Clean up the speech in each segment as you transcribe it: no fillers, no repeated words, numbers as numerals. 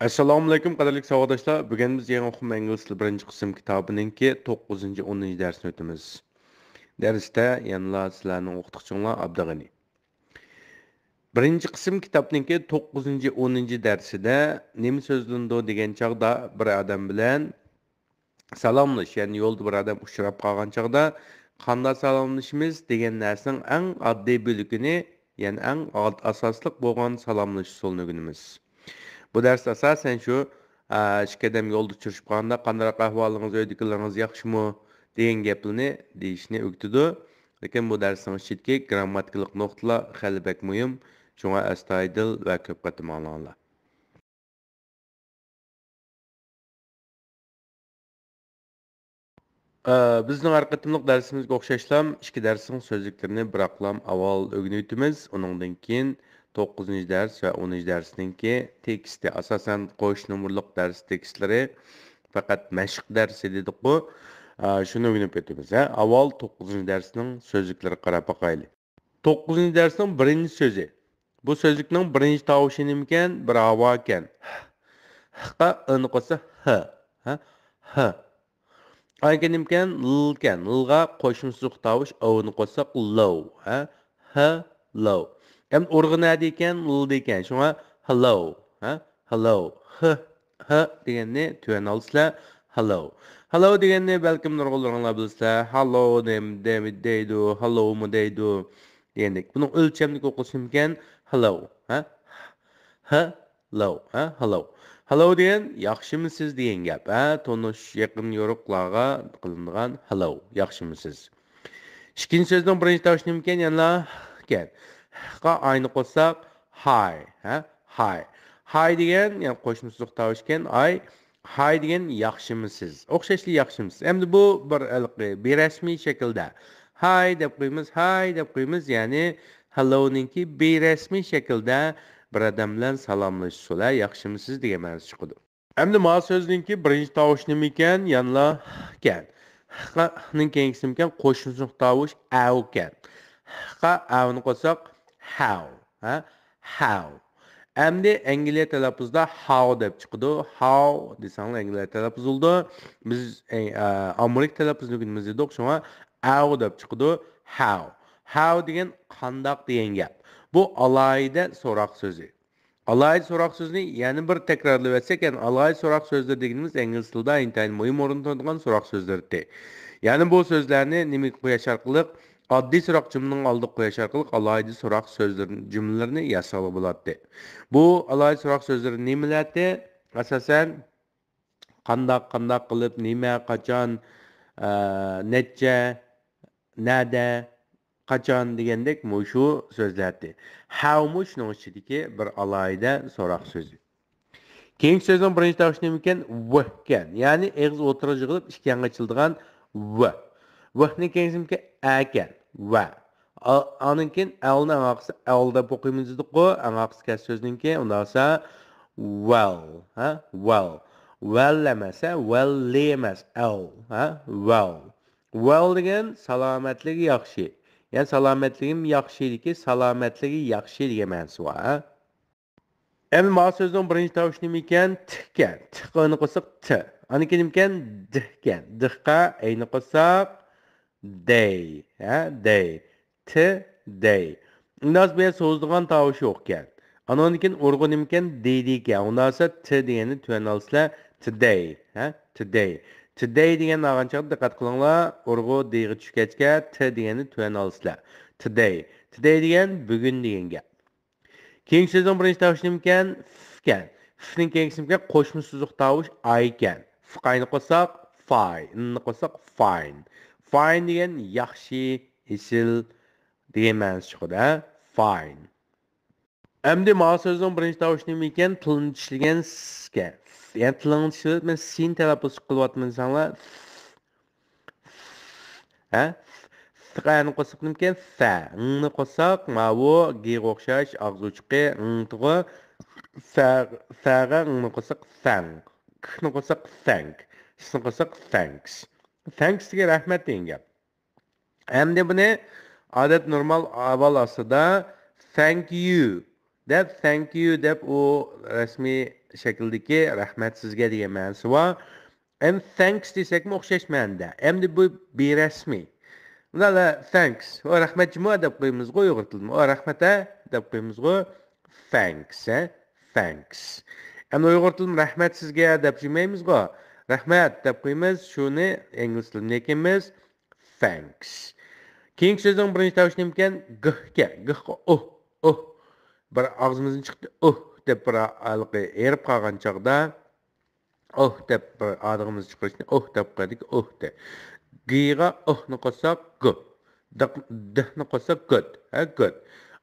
Assalomu alaykum qadrli savodashlar. Bugun biz yangi o'quv ingliz tili birinchi qism kitobininki 9-10 darsini o'tamiz. Darsda yanlar sizlarning o'qituvchinglar Abdug'ani. Birinchi qism kitobninki 9-10 darsida nima so'zlandi degan chaqda bir odam bilan salomlash, ya'ni yo'lda bir odam uchrab qolgan chaqda qanday salomlashimiz degan narsaning eng oddiy bo'lagini, ya'ni eng asosliq bo'lgan salomlash usulini o'rganamiz. Bu ders asasen şu, şikadem yolda çürüşüp qalanda qandarak ahvalınız, öydikileriniz yaxşımı deyen gaplarni deyishni o'rgatadi. Lekin bu darsning ichidagi grammatikalik nuqtalar hali bak muhim. Shunga astoydil va ko'p qatim anglanglar. Bizning har qatimliq darsimizga o'xshashlam ikki darsning so'zliklarini bir aqlam avval o'rganib o'tamiz. Uningdan keyin 9-cı ders va 10-cı darsninki teksti, asosan qo'sh nomerlik dars tekstlari faqat mashq darsi dedik bu. Shuni o'rganib o'tamiz. Avval 9-cı darsning so'zliklariga qarab boqaylik. 9-cı darsning birinchi so'zi. Bu so'zlikning birinchi tovushi nima ekan? Bir havo ekan. Hqa ini qo'sa h. H. Aykenimken lken, lga qo'shimsiz tovush ovni qo'shsak low, hello. Hem urg'una deyken l deyken, shunga hello, hello. H deganni tuyan olsizlar, hello. Hello deganni balkim nurg'unlar bilsizlar, hello deydi, hello mu deydi degandek. Buni o'lchamlik o'qishimken hello, hello, hello. Hello degan yaxshimisiz degan gap. Tonish yaqin yo'riqlarga qilingan hello, yaxshimisiz. Ikkinchi so'zning birinchi tovushi nima ekan? Yana ekan. Qa ayni qo'shsak hi, hi. Hi degan, yani qo'shimsiz tovush ekan. Hi degan yaxshimisiz. O'xshashli yaxshimisiz. Endi bu bir rasmiy shaklda hi deb qo'yamiz, ya'ni hello ninki berasmiy shaklda bir odam bilan salomlashishlar, yaxshimisiz degan ma'nosi chiqadi. Endi ma so'zninki birinchi tovush nima ekan? Yanla ekan. Ning keyingisi ekan qo'shimcha tovush au ekan. Avni qo'shsak how, how. Endi Angliya talaffuzda how deb chiqadi. How desanglar Angliya talaffuz bo'ldi. Biz Amerika talaffuzini o'qiymiz dedik. Shunga how deb chiqadi. How. How degan qandoq degan gap. Bu alayda so'roq so'zi. Alayda so'roq so'zini yana bir takrorlab o'tsak, ya'ni alayda so'roq so'zlar deganimiz ingliz tilida intayin muhim o'rin tutadigan so'roq so'zlardir. Ya'ni bu so'zlarni nima qo'yash orqali oddiy so'roq jumlaning oldiga qo'yash orqali alayda so'roq so'zlarini jumlalarni yasab bo'ladi. Bu alayda so'roq so'zlari nimalardir? Asosan qandoq qilib, nima, qachon, necha, nada, qachon degandek shu so'zlardi. How much shuning ichidagi bir alayda so'roq so'zi. Keyingi so'zning birinchi tovushi nima ekan? V ekan. Ya'ni eg'iz o'tiriq yig'ilib ikki yonga ochiladigan v. V-ni keyingisi ekan. Va. Aninkin alni aqsi al deb o'qiymiz dedik-ku. Aqsi kas so'zninki undaqsa well, well. Well emasa, well emas, al, well. Well degan salomatligi yaxshi. Yani salomatligim yaxshiligi, salomatligi yaxshi degan ma'nosi bor. Endi ma so'zning birinchi tovushi nima ekan? T ekan. T-ni qo'shsak t. Aniki nima ekan? D ekan. D-qa ayni qo'shsak day, day. T day. Undan bu so'zdigan tovushi yo'q ekan. Anonikin urg'u nima ekan? Deydi ekan. Undan t degani tuyan olsizlar today, today. Today degan nag'anchaqda diqqat qilinglar. Urg'u deyga tushgachga t degani tuyan olsizlar. Today. Today degan bugun degan gap. Keyingi so'zning birinchi tovushi nima ekan? F ekan. F'ning keyingisi nima ekan? Qo'shma so'zliq tovush I ekan. F'ni qo'shsak fine, ni qo'shsak fine. Fine degan yaxshi, esil degan ma'nosi chiqadi, fine. Endi ma so'zning birinchi tovushi nima ekan? Tilni tishlagan s ekan. Yani tilni tishlab men sin talaffuz qilyapmansanlar. F'ni qo'shsak nima ekan? Fa. Ni qo'shsak ma bu g'ga o'xshash og'iz uchiqi ntg'i fa'ga ni qo'shsak thank. Ni qo'shsak thank. Ni qo'shsak thanks. Thanks degan rahmat degan gap. Endi buni odat normal avval aslida thank you deb o rasmiy şekildeki rahmet sizge degan ma'nosi bor. Thanks desakmi o'xshash ma'noda. Endi bu berasmiy. Bunala thanks. O rahmatjimo deb qo'yamiz qo'y o'g'irtilma. O rahmat deb qo'yamiz qo'y. Thanks. Thanks. Endi o'g'irtilma rahmat sizga deb demaymiz qo'y. Rahmat deb qo'yamiz. Shuni ingliz tilida ekamiz. Thanks. Keyingi so'zning birinchi tovushi ekan g'ga. G'ga oh. Bir og'zimizdan chiqdi. Deb bir alqi erib qolgan chog'da deb bir og'zimiz chiqishni deb qo'ydik. De. G'ga ni qo'shsak g. Dni qo'shsak good. Good.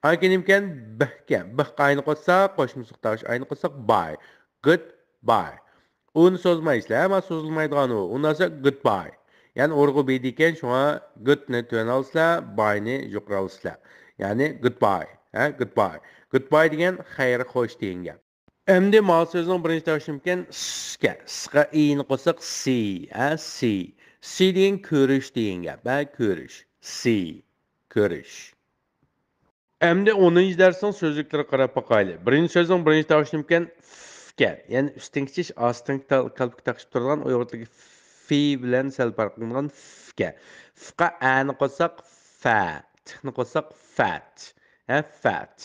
Aykin imkan b'ga. B'ga ayni qo'shsak qo'shimcha tovush ayni qo'shsak by. Goodbye. Uni so'zmaysizlar, ama so'zilmaydigan u. Undan so'ng goodbye. Yani urg'u bediken şuna good'ni tuyan alsizlar, by'ni yuqori alsizlar. Yani goodbye. Goodbye. Goodbye degan xayr xo'sh degan gap. Endi mal so'zning birinchi tovushi ekan s'ga. S'ga i'ni qo'shsak see. See. See degan ko'rish degan gap. Ko'rish. See. Ko'rish. Endi 10-chi darsning so'zliklariga qarab boqaylik. Birinchi so'zning birinchi tovushi ekan f'ga. Yani ustingi tish, ostingi qalbga taqishib turgan uyg'urtdagi fi bilan sal farq qilgan f'ga. F'ga a'ni qo'shsak fa. T'ni qo'shsak fat. Fat.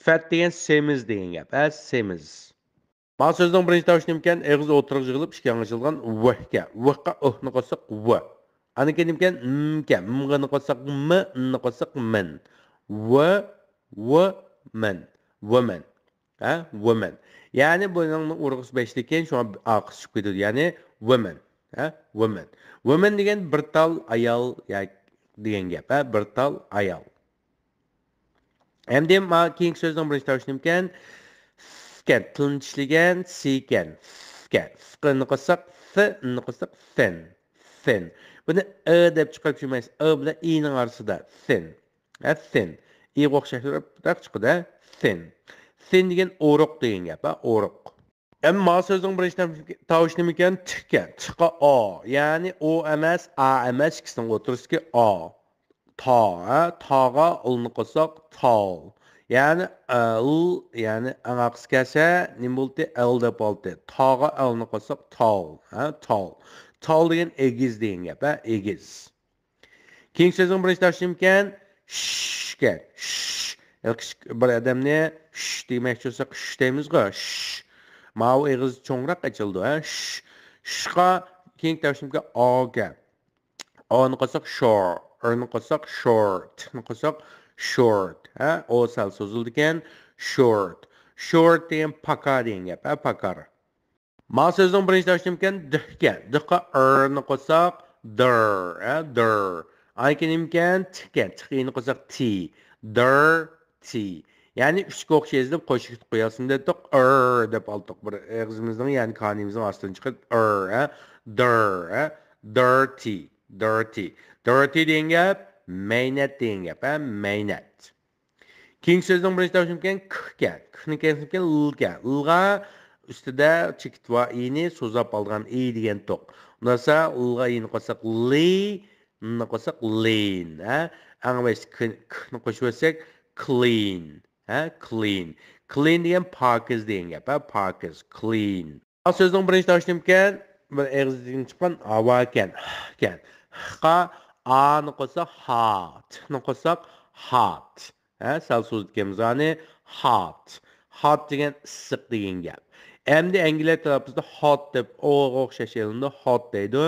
Fat degan semiz degan gap. Semiz. Mal so'zning birinchi tovushi ekan og'iz o'tirib yig'ilib ishga yang'ishilgan v'ga. V'ga o'ni qo'shsak v. Ani kelimkan m'ga. M'ni qo'shsak m, n'ni qo'shsak min. Woman. Woman. Yani bunun urg'usi 5'liken şu an aqs chiqib ketadi. Yani woman. Woman. Woman degan bir tal ayol degan gap. Bir tal ayol. Endi ma keyingi so'zning birinchi tovushi ekan f'ga tilni tishlagan sikan. F'ga. F'ni qo'shsak f'ni qo'shsak thin. Buni deb chiqarib tushmaysiz. Bilan i'ning orasida thin. Thin. İyi o'xshashtirib chiqadi. Thin. Thin degan o'roq degan gap, o'roq. Ammo so'zning birinchi tovushi nima ekan? Tga. Tqa o. Ya'ni o emas, a emas, ikkisining o'tirishki o. To'ga ulni qo'shsak tol. Ya'ni yani aqs kelsa nima bo'ldi? L deb oldi. To'ga ulni qo'shsak tol. Tol. Tol degan egiz degan gap, egiz. Keyingi so'zning birinchi tovushi ekan shga. Bir adamni sh demoqchi bo'lsak sh deymiz-ku. Mau eg'iz cho'ngroq ochildi. Shqa keyingi tovushimga oga. O'ni qo'shsak shore. O'ni qo'shsak short. Ni qo'shsak short. O sal so'zildi ekan short. Short degan paka degan gap, pakar. Mal so'zning birinchi tovushi ekan dga. Dga ni qo'shsak dir. Aykin imkan tga. Tg'ni qo'shsak t. Dirty. Yani üçge o'xshaysiz deb qo'shib qo'yasin deb deb oldik. Bir og'zimizning, yani qonimizning ostidan chiqib dirty. Dirty degan gap maynat degan gap, maynat. Keyingi so'zning birinchi tovushi ekan kga. Kni kelsa lga. Lga ustida chekit va i'ni so'zlab olgan i degan to'q. Undasa lga i'ni qo'shsak li, ni qo'shsak lean. Anglais kni qo'shib olsak clean. Clean. Clean degan pokiz degan gap, pokiz, clean. So'zning birinchi tovushi ekan bir og'izdan chiqqan havo ekan. Qa ani qo'shsak hot. Ni qo'shsak hot. Sal so'z ekanmiz, ya'ni hot. Hot degan issiq degan gap. Endi ingliz tilida hot deb o'xshash yerda hot deydi.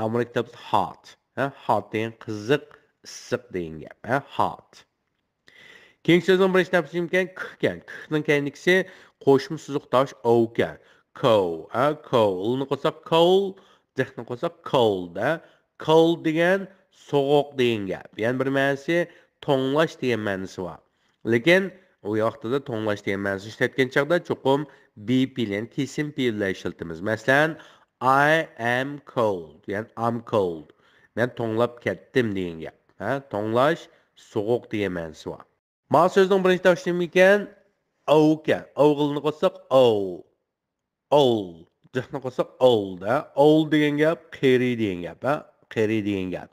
Amerika tilida hot. Hot degan qiziq, issiq degan gap, hot. Keyingi so'zning birinchi tovushi ekan k'gan. K'ning keyingisi qo'shma so'zliq tovush o'kan. Cold. Uni qo'shsak cold, dehni qo'shsak cold. Cold degan so'g'uq degan gap. Ya'ni bir ma'nosi to'nglash degan ma'nosi bor. Lekin u yoqda to'nglash degan ma'nosi ishlatgan chaqda cho'qim b bilan kesim p bilan ishlatamiz. Masalan, I am cold. Ya'ni I'm cold. Men to'nglab ketdim degan gap. To'nglash, so'g'uq degan ma'nosi bor. Ma so'zning birinchi tovushi ekan o'kan. O'g'ilni qo'shsak old. Jahni qo'shsak old. Old degan gap qari degan gap, qari degan gap.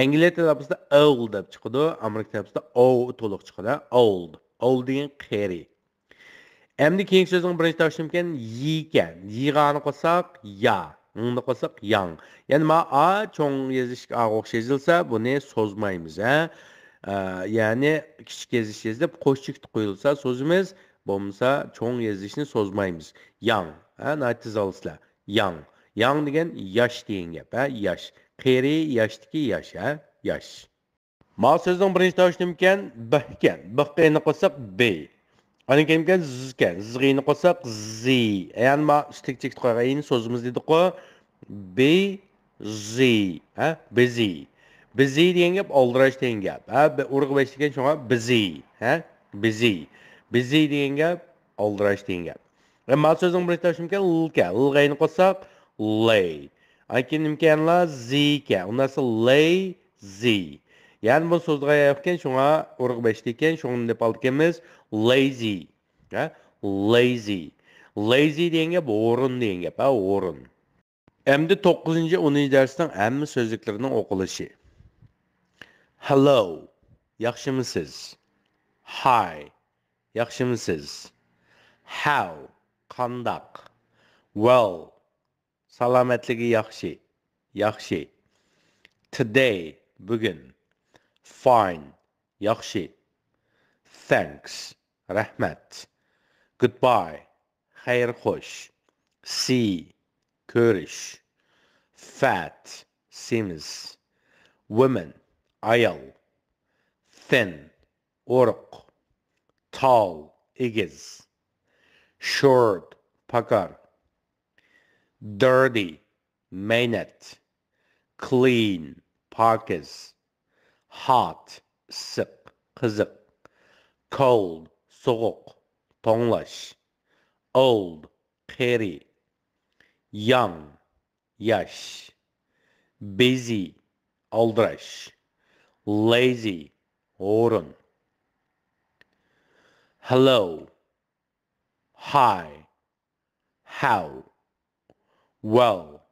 Ingliz tilida old deb chiqadi, Amerika tilida o to'liq chiqadi. Old degan qari. Endi keyingi so'zning birinchi tavsiya ekan yi ekan. Yig'ani qo'sak ya, uni qo'sak yang. Ya'ni ma a cho'ng yozish a o'xshash yozilsa, buni so'zmaymiz, ha. Ya'ni kichik yozish yozilib qo'shchik qo'yilsa so'zimiz, bo'lmasa cho'ng yozishni so'zmaymiz. Yang, ha, naytiz olasizlar. Yang. Yang degan yosh degan gap, ha, yosh. Qeri yoshdiki yosh, ha, yosh. Ma so'zning birinchi tavsiya ekan b ekan. B-ni qo'sak b. Ana keyin zizken, zizgini qo'sak zi. Yani ma üstek çekti qo'ygan so'zimiz dedik qo'y. Busy, ha, busy. Busy degan gap oldirash degan gap. Ha, urug' besh degan shunga busy, ha, busy. Busy degan gap oldirash degan gap. Ve ma so'zning birinchi tavsiya ekan lka, lg'ini qo'sak lay. Ana keyin imkonla zika, undan lazy. Yani bu so'zga yo'qken shunga urug' besh degan, shuni deb olganmiz. Lazy. Ha? Lazy. Lazy degan gap o'rin degan gap, ha, o'rin. Endi 9-10 darsning hamma so'zliklarining o'qilishi. Hello. Yaxshimisiz? Hi. Yaxshimisiz? How? Qandaq? Well. Salomatligi yaxshi. Yaxshi. Today. Bugun. Fine. Yaxshi. Thanks. Rahmat. Goodbye. Xayr xo'sh. See. Ko'rish. Fat. Semiz. Women. Ayol. Thin. O'riq. Tall. Egiz. Short. Pakar. Dirty. Mehnat. Clean. Pokiz. Hot. Issiq. Qiziq. Cold. Soğuk. Tonlash. Old. Qeri. Young. Yosh. Busy. Oldirash. Lazy. O'rin. Hello. Hi. How. Well.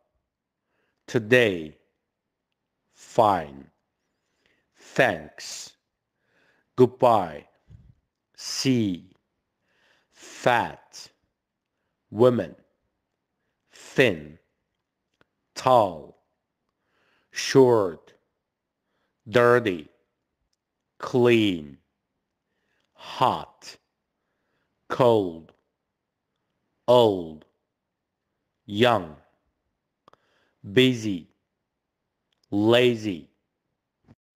Today. Fine. Thanks. Goodbye. See. Fat. Women. Thin. Tall. Short. Dirty. Clean. Hot. Cold. Old. Young. Busy. Lazy.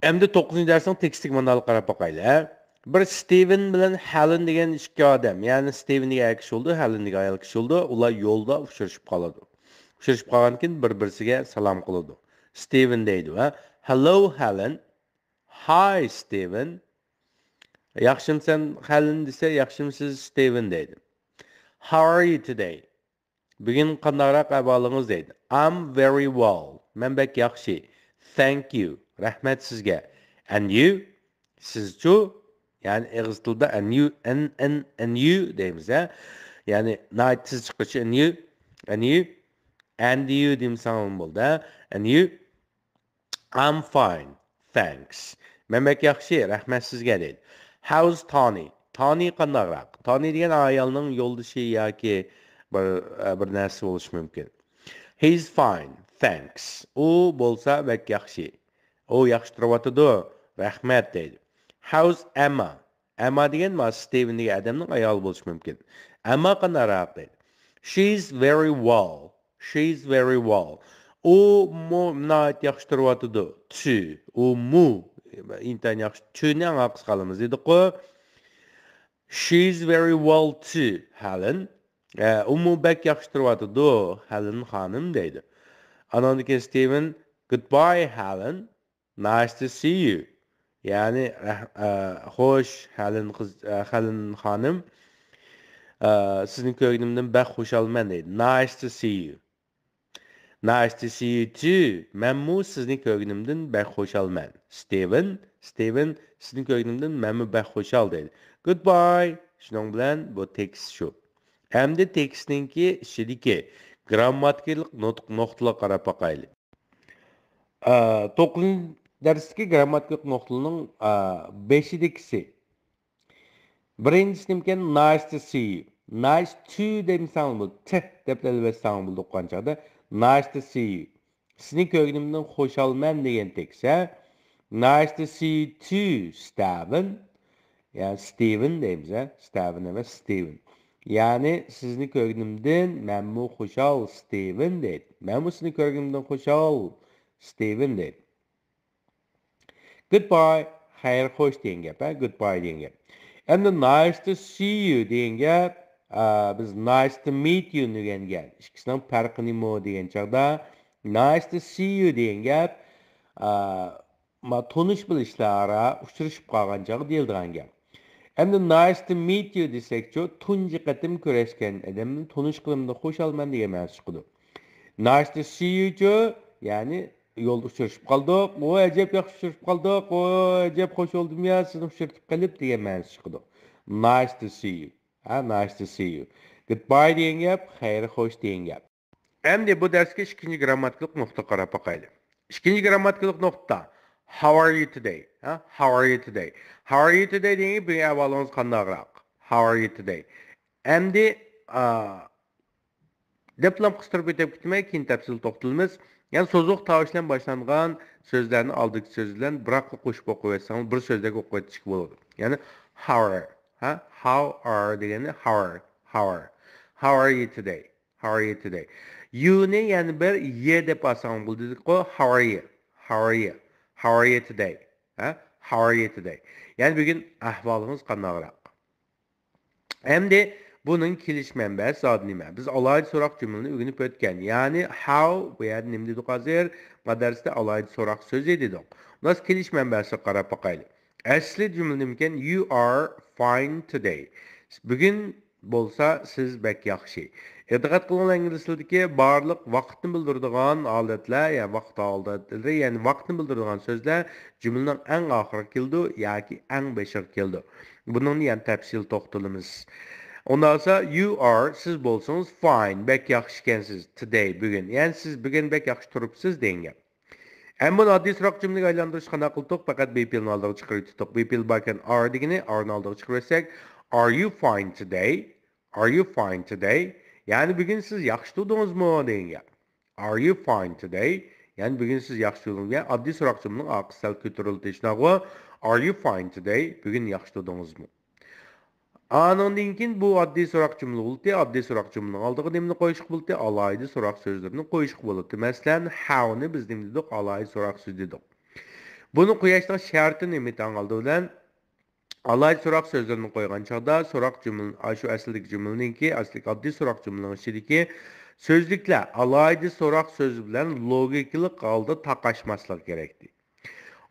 Endi 9 darsning tekstik mandalı qarab boqaylik. Bir Steven bilan Helen degan ikki odam, ya'ni Steven degan ayol kishi bo'ldi, Helen degan ayol kishi bo'ldi. Ular yo'lda uchrashib qoladi. Uchrashib qolgandan keyin bir-birsiga salom qiladi. Steven deydi va "Hello Helen." "Hi Steven." Yaxshimisan Helen desa, "Yaxshimisiz Steven" deydi. "How are you today?" Bugun qandayroq ahvolingiz deydi. "I'm very well." Men bek yaxshi. "Thank you." Rahmat sizga. "And you?" Sizchu? Yani ağız tilida and you deymiz, ha. Yani naytsiz chiqishi and you deymiz ham bo'ldi, ha. And you? "I'm fine. Thanks." Men bek yaxshi, rahmat sizga deydi. "How's Tony?" Tony qandayroq? Tony degan ayolning yo'ldoshi yoki bir narsa bo'lishi mumkin. "He's fine. Thanks." U bo'lsa bek yaxshi. U yaxshi turyapti, rahmat deydi. "How's Emma?" Emma degan ma Steven degan odamning ayoli bo'lishi mumkin. Emma qandayroq deydi. "She's very well." She's very well. U nayt yaxshi turyapti. Tu. U mu intan yaxshi. Tuni aqs qilamiz dedi-ku. "She's very well too, Helen." U mu bek yaxshi turyapti. Helen xonim deydi. Andan keyin Steven, "Goodbye Helen. Nice to see you." Yani hoş Helen hanım, sizin ko'nglimdan bak xo'shalman deydi. Nice to see you. Nice to see you too. Menmu sizin ko'nglimdan bak xo'shalman. Steven, sizin ko'nglimdan menmu bak xo'shal deydi. Goodbye. Shuning bilan bu tekst shu. Hamda tekstninki ishidagi grammatikalik nutq nuqtalar qarab boqaylik. 9 Dersteki grammatik noktalının 5'idekisi. Birincisi nimken nice to see you. Nice to demsang bu. T deb elbetsang bu doqqanchada. Nice to see you. Sizni ko'nglimdan xushalman degan teksa. Nice to see you too, Steven. Yani Steven deymiz ha. Steven emas, Steven. Yani sizni ko'nglimdan menmu xushal Steven deydi. Menmu sizni ko'nglimdan xushal Steven deydi. Goodbye. Xayr xo'sh degan gap, ha? Goodbye degan gap. Endi nice to see you degan gap, biz nice to meet you degan gap. İkisining farqi nima degan chaqda nice to see you degan gap, ma tonish bilishlara uchrashib qolgan chaqda deyiladigan gap. Endi nice to meet you desakchi, tunji qatim ko'rishgan odamni tonish qilimda xushhalman degan ma'no chiqadi. Nice to see you, yani yolda uchrashib qoldik. O ajab yaxshi uchrashib qoldik. O ajab xush oldum ya, sizni uchratib qolib degan ma'no chiqadi. Nice to see you. Ha, nice to see you. Goodbye degan gap, xayr xo'sh degan gap. Endi bu darsga ikkinchi grammatikalik nuqta qarab boqaylik. İkinci grammatikalik nuqta. How are you today? Ha? How are you today? How are you today degan bir ahvolimiz qandayroq? How are you today? Endi Diplom qısırıb ötüb gitmək, keyin təfsil toxtalımız. Yəni sozuq tavışlan başlanğan sözlərini aldıq sözlərlə bıraqlı qoşub oxuyursanız bir sözdəki oxuyucu болады. Yəni how are, ha? How are degəni how are, how are. How are you today? How are you today? You-ni yəni bir ye deb asan bulduq o how are you? How are you? How are you today? Ha? How are you today? Yəni bugün ahvalınız qandaqraq? Endi bunun kelish manbasi zot nima? Biz alohida so'roq jumlasini o'rganib o'tgan. Ya'ni how bu yerda nima dedik hozir? Madarsda alohida so'roq so'zi dedik. Biz kelish manbasiga qarab boqaylik. Asli jumla nimkan? You are fine today. Bugun bo'lsa siz bek yaxshi. Diqqat qilinglar ingliz tilidagi barliq vaqtni bildiradigan holatlar, ya vaqt holatlari, ya'ni vaqtni bildiradigan so'zlar jumlaning eng oxiriga keldi yoki eng beshiga keldi. Bunun yani tafsil to'xtalamiz. Ondan sonra you are, siz bolsanız fine, bek yaxşı ekansiz today, bugün. Yani siz bugün bek yaxşı turibsiz degan. Hem bunu adli so'roq jumlaga aylantirish qanday qildik? Faqat BP'ni oldiga chiqarib tutdik. BP'li barkan are degani, are'ni oldiga chiqarsak, are you fine today? Are you fine today? Yani bugün siz yaxşı turdingizmi degan. Are you fine today? Yani bugün siz yaxşı turdingizmi? Adli so'roq jumlaning oqi sal ko'tarildi. Shunaqa, are you fine today? Bugün yaxşı turdingizmi? Anondan keyin bu oddiy so'roq jumla bo'ldi. Oddiy so'roq jumlaning oldiga nimani qo'yish bo'ldi? Alohida so'roq so'zlarini qo'yish bo'ldi. Masalan, how'ni biz nima dedik? Alohida so'roq so'z dedik. Buni qo'yishning sharti nima tangaldi bilan alohida so'roq so'zlarini qo'ygan chog'da so'roq jumla shu aslidagi jumlaningki, asli oddiy so'roq jumlaning ichidagi so'zliklar alohida so'roq so'zi bilan logikalik holda taqashmasligi kerakdi.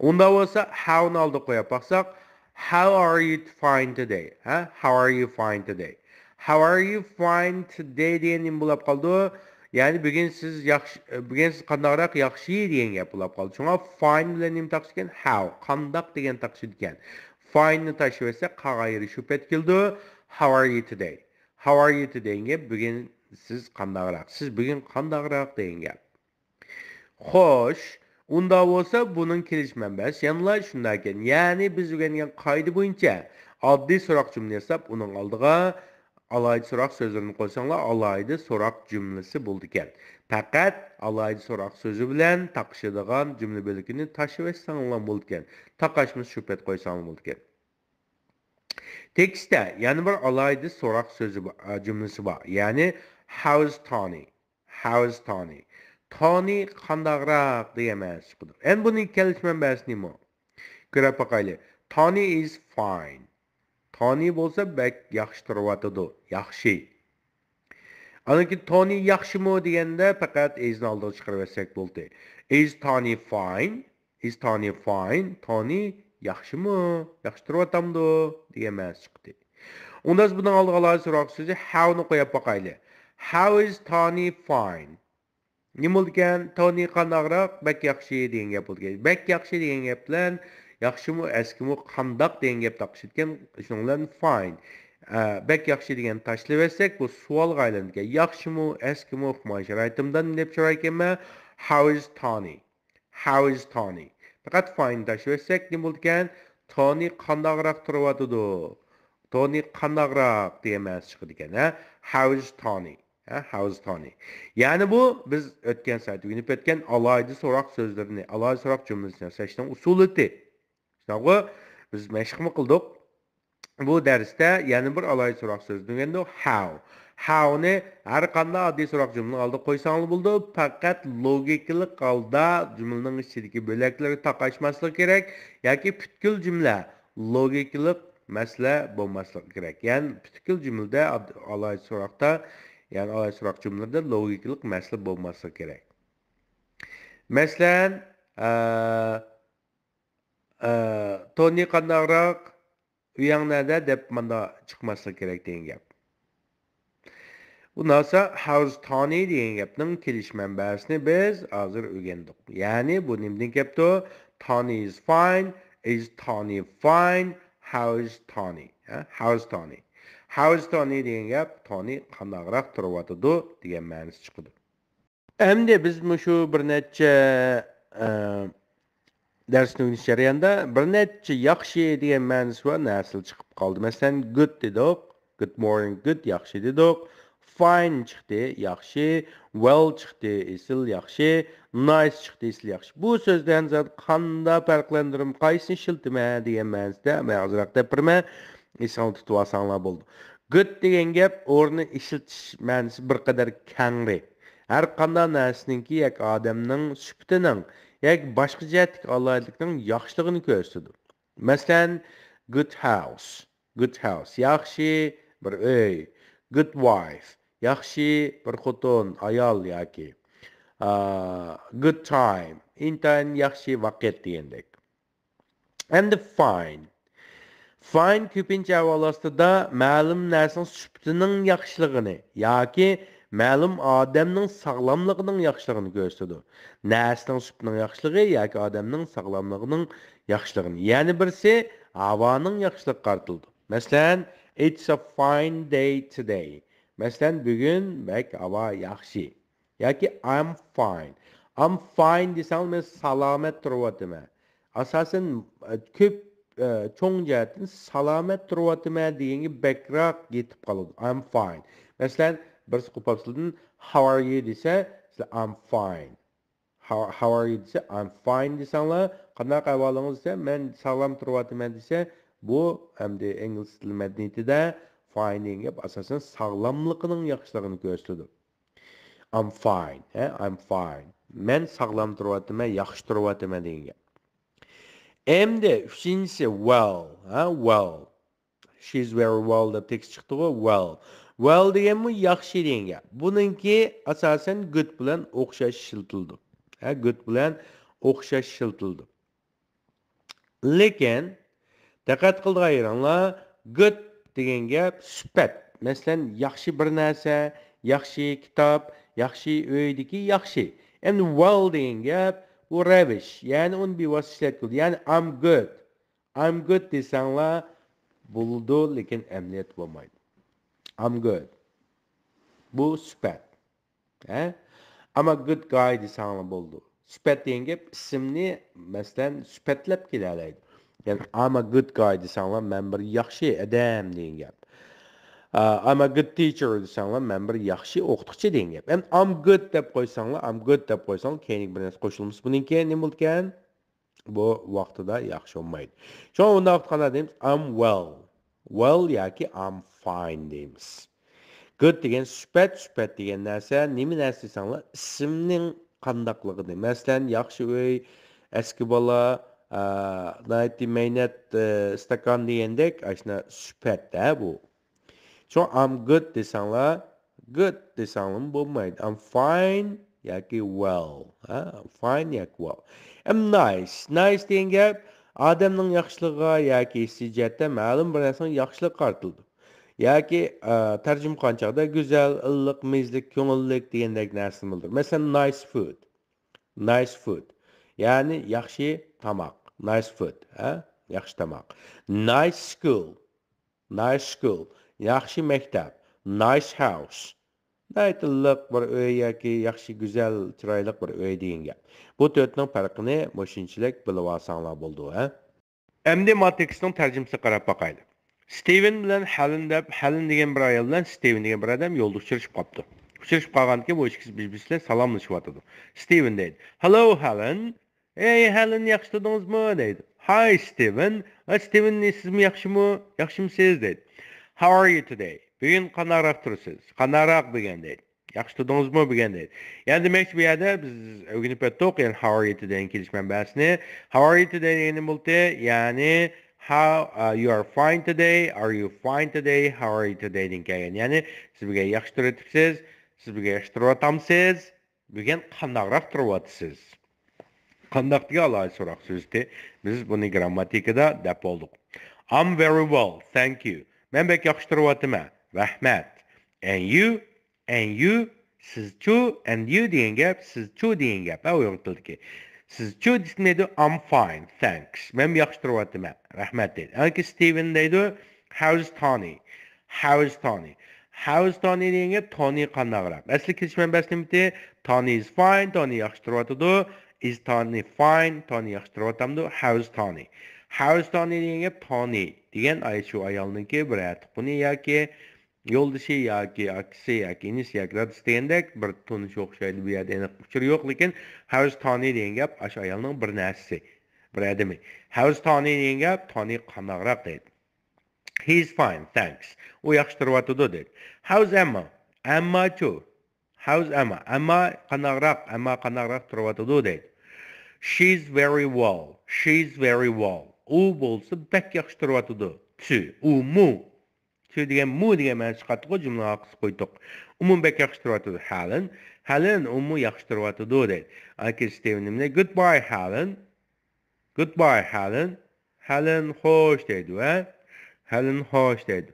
Unda bo'lsa how'ni oldiga qo'yib baqsaq, how are you fine today? Ha? How are you fine today? How are you fine today degan nima bo'lib qoldi? Ya'ni bugun siz yaxshi, bugun siz qandaqroq yaxshi degan gap bo'lib qoldi. Shunga fine bilan nima taqishib ekan? How, qandaq degan taqishib ekan. Fine ni tashib esa qag'ayri shu pet keldi. How are you today? How are you today degan gap bugun siz qandaqroq? Siz bugun qandaqroq degan gap. Xo'sh, unda bo'lsa buning kelish manbasi yanlar shunday ekan. Ya'ni biz o'rgangan qoida bo'yicha oddiy so'roq jumla yasab, uning oldiga alohida so'roq so'zlarini qo'ysanglar, alohida so'roq jumlasi bo'ldi ekan. Faqat alohida so'roq so'zi bilan taqishadigan jumla bo'ligini tashib etsanglar bo'ldi ekan. Taqashmiz shu pet qo'ysanglar bo'ldi ekan. Tekstda yana bir alohida so'roq so'zi jumlasi bor. Ya'ni how's Tony? How's Tony? Tony qandaqroq degan ma'no chiqdi. Endi buning kelish manbasi nima? Ko'rib boqaylik. Tony is fine. Tony bo'lsa bak yaxshi turibdi, yaxshi. Anaki Tony yaxshimi deganda faqat isni oldiga chiqarib bersak bo'ldi. Is Tony fine? Is Tony fine? Tony yaxshimi? Yaxshi turibdi degan ma'no chiqdi. Unda biz bundan oldiga alohida so'roq so'zi how'ni qo'yib boqaylik. How is Tony fine? Nima bo'lgan? Tony qandaqroq? Bak yaxshi degan gap bo'lgan. Bak yaxshi degan gap bilan yaxshimi, eskimi, qandaq degan gap taqishgan. Shuning bilan fine. Bak yaxshi degan tashlab etsak, bu savolga aylangan. Yaxshimi, eskimi, uqmay sharoitimdan deb so'rar ekanman. How is Tony? How is Tony? Faqat fine tashlab etsak, nima bo'lgan? Tony qandaqroq turibdi? Tony qandaqroq degan ma'nosi chiqadi ekan. How's Tony? How's Tony? Yani bu biz o'tgan saytda o'rganib o'tgan alayda so'roq so'zlarini, alayda so'roq jumlasini yasashning usuliti. Shunaqo biz mashq qildik. Bu darsda yana bir alayda so'roq so'z deganda how. How'ni har qanday oddiy so'roq jumla oldi qo'ysangiz bo'ldi. Faqat logikalik holda jumlaning ichidagi bo'laklarga taqashmaslik kerak yoki butkul jumla logikalik masala bo'lmasligi kerak. Ya'ni butkul jumlada alayda so'roqda, ya'ni alayda so'roq jumlada logikalik masala bo'lmasligi kerak. Masalan, Tony qandaqroq uyang nerede deb manda chiqmaslik kerak degan gap. Bundan sonra how's Tony degan gapning kelish manbasini biz hozir o'rgandik. Ya'ni bu nimdan kelibdi? Tony is fine, is Tony fine, how's Tony? How's Tony? How's Tony degan gap Tony qandaqroq turibdi degan ma'nosi chiqadi. Endi biz shu bir necha darsning jarayonida bir necha yaxshi degan ma'nosi va narsa chiqib qoldi. Masalan, good dedik, good morning, good yaxshi dedik, fine chiqdi, yaxshi, well chiqdi, esil yaxshi, nice chiqdi, esil yaxshi. Bu so'zdan zot qanday farqlantirim, qaysini ishiltima degan ma'nosida men hozirroq gapirman, eson tutib olsanglar bo'ldi. Good degan gap o'rni ishiltish ma'nosi bir qadar kengri. Har qanday narsaninki yak odamning sifatining yoki boshqa jihatdagi alohidlikning yaxshiligini ko'rsatadi. Masalan, good house, yaxshi bir uy, good wife, yaxshi bir xotin, ayol yoki good time, intayin yaxshi vaqt degandek. And fine ko'pincha avvalosida ma'lum narsaning sifatining yaxshiligini yoki ma'lum odamning sog'lomligining yaxshiligini ko'rsatadi. Narsaning sifatining yaxshiligi yoki odamning sog'lomligining yaxshiligini. Ya'ni birisi havoning yaxshiligi qartildi. Masalan, it's a fine day today. Masalan, bugun bak havo yaxshi. Yoki I'm fine desang men salomat turibman. Asosan ko'p cho'ng jihatdan salomat turibman deganga bakroq yetib qoladi. I'm fine. Masalan, birisi qo'polsizdan how are you desa, sizlar I'm fine. How are you desa, I'm fine desanglar, qanaqa ahvolingiz desa, men sog'lom turyapman desa, bu hamda ingliz tili madaniyatida fine degan gap asosan sog'lomligining yaxshiligini ko'rsatadi. I'm fine. Men sog'lom turyapman, yaxshi turyapman degan gap. Endi uchinchisi well. She's very well deb tekst chiqdi ku, well degan bu yaxshi degan gap. Buningki asosan good bilan o'xshash ishiltildi. Good bilan o'xshash ishiltildi. Lekin diqqat qilinglar, good degan gap sifat. Masalan, yaxshi bir narsa, yaxshi kitob, yaxshi uydagi yaxshi. Endi well degan gap bu ravish, ya'ni uni bevosita ishlatildi. Ya'ni I'm good desanglar bo'ldi, lekin amaliyot bo'lmaydi. I'm good. Bu sifat. Ama good guy desanglar bo'ldi. Sifat degan gap ismni masalan sifatlab kelalaydi. Ya'ni I'm a good guy desanglar men bir yaxshi odam degan gap. I'm a good teacher desanglar men bir yaxshi o'qituvchi degan gap. Endi I'm good deb qo'ysanglar, keyin bir narsa qo'shilmas. Buning keyin nima bo'lgan? Bu vaqtida yaxshi bo'lmaydi. Shu unda qana deymiz I'm well yoki I'm fine deymiz. Good degan sifat degan narsa nima narsa desanglar, ismning qandaqligini. Masalan, yaxshi uy, eski bola, nayti meynat stakan degandek, ashna sifat-da bu. Shu I'm good desanglar bo'lmaydi. I'm fine yoki well. Fine yoki well. Nice degan gap odamning yaxshiligiga yoki sijatda ma'lum bir narsaning yaxshiligi qartildi. Yoki tarjima qanchaqda go'zal, illiq, mezlik, ko'ngillik degandek narsani bildiradi. Masalan, nice food. Ya'ni yaxshi tamoq. Nice food, yaxshi tamoq. Nice school. Yaxshi maktab. Nice house. Illiq bir uy yoki yaxshi go'zal, chiroyli bir uy degan gap. Bu to'rtning farqini mo'shinchilik bilib olsanglar bo'ldi, Endi matematikning tarjimasini qarab boqaylik. Steven bilan Helen degan bir ayol bilan Steven degan bir odam yo'lda uchrashib qolibdi. Uchrashib qolgandan keyin bu ikkisi bir-birisi bilan salomlashyapti. Steven deydi. "Hello Helen." "Hey Helen, yaxshi turdingizmi?" deydi. "Hi Steven." "Steven, sizmi yaxshimi? Yaxshimisiz?" deydi. "How are you today?" "Bugun qanaqroq tursiz?" "Qanaqroq" degan deydi. "Yaxshi turdingizmi?" degan deydi. Yani demek bir yerde biz öğrenip ettik yani how are you today'in kelişmen bahsini. How are you today degenin buldu yani how you are fine today, are you fine today, how are you today degan kelgan. Yani siz birga yaxshi turibsiz, siz birga yaxshi turyapsizsiz, bugun qanaqroq turyapsiz. Qandaq degan alohida so'roq so'zdi. Biz buni grammatikada deb oldik. I'm very well, thank you. Men bek yaxshi turyapman. Rahmat. And you, sizchu, and you degan gap, sizchu degan gap. Uyg'ur tilidagi. Sizchu desaydi, I'm fine, thanks. Men yaxshi turyapman. Rahmat deydi. Anki Steven deydi, how's Tony? How's Tony? How's Tony degan gap, Tony qanaqroq? Asli kelishman baslimda Tony is fine, Tony yaxshi turyapti. Is Tony fine? Tony yaxshi turyapti. How's Tony? How's Tony degan gap, Tony degan shu ayolniki bir buni yoki yo'ldoshi yoki aksi yoki inisi yoki radis degandek bir tonish o'xshaydi bu yerda aniq uchur yo'q, lekin how's Tony degan gap shu ayolning bir narsasi, bir adami. How's Tony degan gap, Tony qanaqroq deydi. He's fine, thanks. U yaxshi turyapti dedi. How's Emma? Emma-chu. How's Emma? Emma qanaqroq turyapti dedi. She's very well. She's very well. U bo'lsa bak yaxshi turyapti. Chu. U mu. Chu degan mu degan ma'no chiqadi-ku, jumla qisib qo'ydik. Umum bak yaxshi turyapti. Helen umu yaxshi turyapti dedi. Aka Stevenimne goodbye Helen. Goodbye Helen. Helen xo'sh deydi va Helen xo'sh deydi.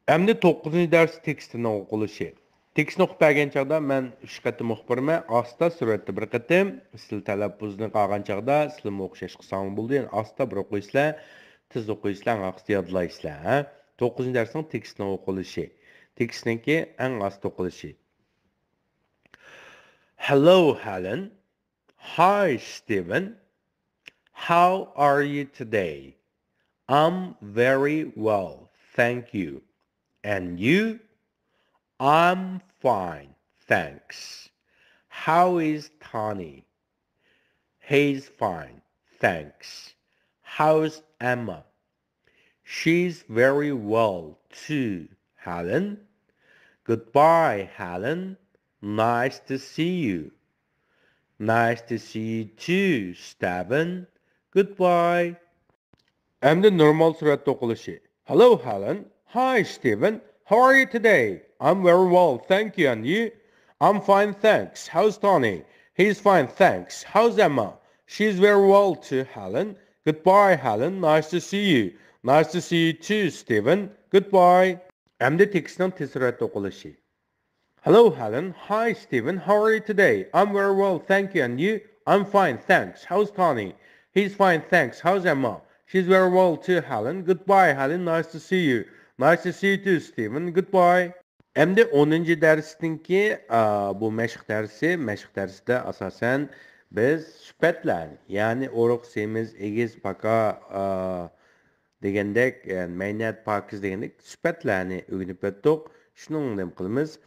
Endi 9-dars tekstining o'qilishi. Tekstni o'qib bergan chaqda men 3 qatim o'qib beraman. Asta suratda bir qatim, siz talaffuzni qilgan chaqda sizlarga o'xshash qilsam bo'ldi. Yani asta bir o'qiysizlar, tez o'qiysizlar, asta yodlaysizlar, ha. 9-darsning tekstni o'qilishi. Tekstniki eng asta o'qilishi. Hello Helen. Hi Steven. How are you today? I'm very well, thank you. And you? I'm fine, thanks. How is Tony? He's fine, thanks. How's Emma? She's very well, too, Helen. Goodbye, Helen. Nice to see you. Nice to see you too, Steven. Goodbye. Endi normal suratda o'qilishi. Hello, Helen. Hi, Steven. How are you today? I'm very well, thank you. And you? I'm fine, thanks. How's Tony? He's fine, thanks. How's Emma? She's very well too, Helen. Goodbye, Helen. Nice to see you. Nice to see you too, Steven. Goodbye. Endi tekstning tez suratda o'qilishi. Hello, Helen. Hi, Steven. How are you today? I'm very well, thank you. And you? I'm fine, thanks. How's Tony? He's fine, thanks. How's Emma? She's very well too, Helen. Goodbye, Helen. Nice to see you. Nice to see you too, Steven. Goodbye. Endi 10-darsdagi bu mashq darsida asosan biz sifatlarni, ya'ni urug', semiz, egiz, paka degandek, maynat, pokiz degandek sifatlarni o'rganib o'tdik. Shuni nima qilamiz?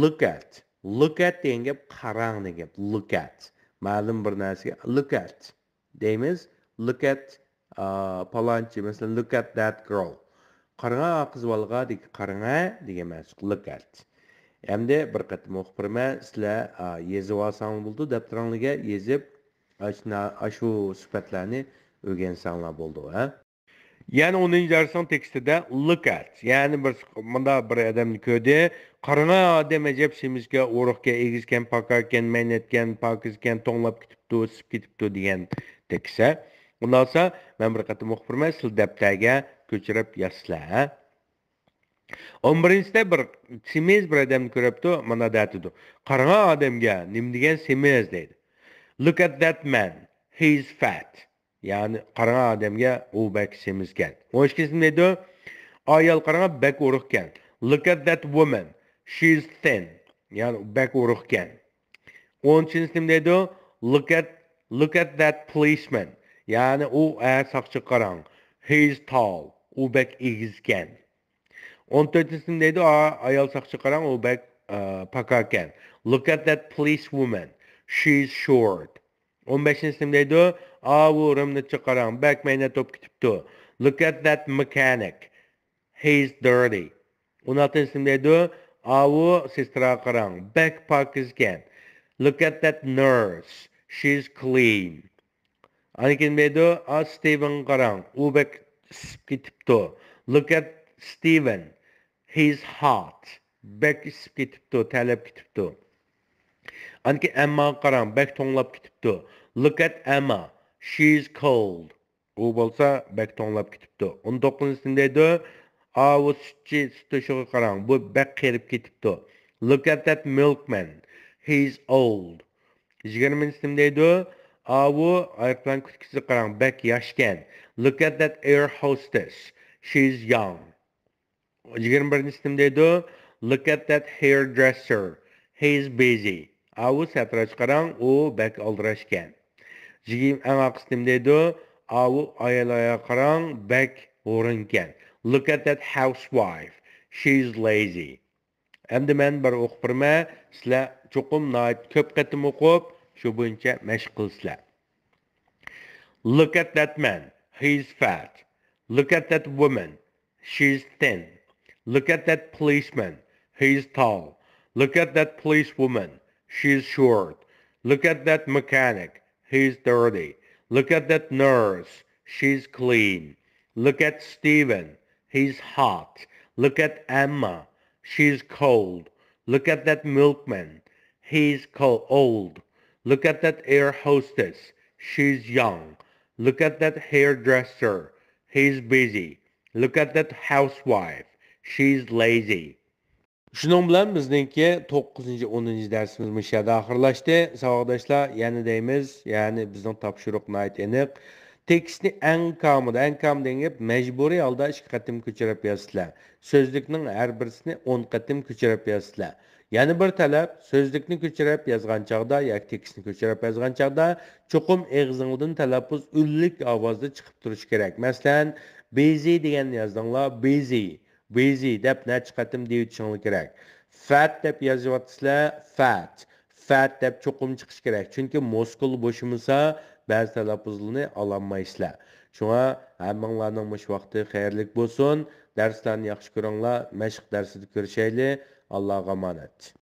Look at. Look at degan gap qarang degan gap. Look at. Ma'lum bir narsaga look at deymiz. Look at palonchi, masalan, look at that girl. Qarang qiz bolaga qarang degan ma'no. Look at. Endi bir qatim o'qib beraman, sizlar yezib olsangiz bo'ldi, daftaringizga yezib shu sifatlarni o'rgansanglar bo'ldi, ha. Yani 10-darsning tekstida look at. Yani bunda bir odamni ko'rdi, qarang demajab semizga, o'roqqa, egizgan, pakarkan, maynatgan, pokizgan, to'nglab ketibdi, o'sib ketibdi degan tekstsa. Undan so'ng men bir qatim o'qib beraman, siz daftarga ko'chirib yozsizlar. 11-da bir semiz bir odamni ko'ribdi, mana deydi. Qarang odamga, nim degan semiz deydi. Look at that man. He's fat. Yani qarang odamga u bak semizgan. 12-da deydi, ayol qarang bak o'riqgan. Look at that woman. She's thin. Yani bak o'riqgan. 13-da deydi, look at that policeman. Yani u soqchi qarang. He's tall. U bek egizken. 14-sini deydi, ayol saqchi qarang, u bek pakaken. Look at that policewoman. She's short. 15-sini deydi, u rimnichi qarang, bek mayna top ketibdi. Look at that mechanic. He's dirty. 16-sini deydi, u sestra qarang, bek pakizken. Look at that nurse. She's clean. Anikin deydi, Steven qarang, u bek isib ketibdi. Look at Steven. He's hot. Bek isib ketibdi, talab ketibdi. Anki Emma qarang, bek to'nglab ketibdi. Look at Emma. She's cold. U bo'lsa, bek to'nglab ketibdi. 19-sini deydi, u süt to'shig'i qarang, bu bek qerib ketibdi. Look at that milkman. He's old. 20-sini deydi, u aeroplan kutkisi qarang, bek yoshkan. Look at that air hostess. She's young. 21-sini deydi, look at that hairdresser. He's busy. U satrach qarang, u bek oldirashgan. Eng aqisini deydi, u ayolaya qarang, bek o'ringan. Look at that housewife. She's lazy. Endi men bir o'qib birma, sizlar cho'qim ko'p qatim o'qib, shu bo'yicha mashq qilsizlar. Look at that man. He's fat. Look at that woman. She's thin. Look at that policeman. He's tall. Look at that policewoman. She's short. Look at that mechanic. He's dirty. Look at that nurse. She's clean. Look at Steven. He's hot. Look at Emma. She's cold. Look at that milkman. He's old. Look at that air hostess. She's young. Look at that hairdresser. He's busy. Look at that housewife. She's lazy. Şunun bilan bizningki 9-10 darsimiz müşahada axırlaşdı. Savoqdaşlar, yana deymiz, yani bizning topshiriq nayt aniq. Tekstni eng kam dengib majburiy holda 2 qatim ko'chirib yozsizlar. So'zlikning har birisini 10 qatim ko'chirib yozsizlar. Yani bir talab, so'zlikni ko'chirib yozgan chaqda yoki tekstni ko'chirib yozgan chaqda cho'qim og'zingizdan talaffuz ullik ovozda chiqib turishi kerak. Masalan, busy degan yozdinglar, busy deb necha qatim deyishingiz kerak. Fat deb yozyapsizlar, fat deb cho'qim chiqish kerak. Chunki muskul bo'shimisa ba'zi talaffuzlarni ololmaysizlar. Shunga hammanglarning mush vaqti xayrlik bo'lsin. Darslarni yaxshi ko'ringlar. Mashq darsida ko'rishaylik. Allohga omonat.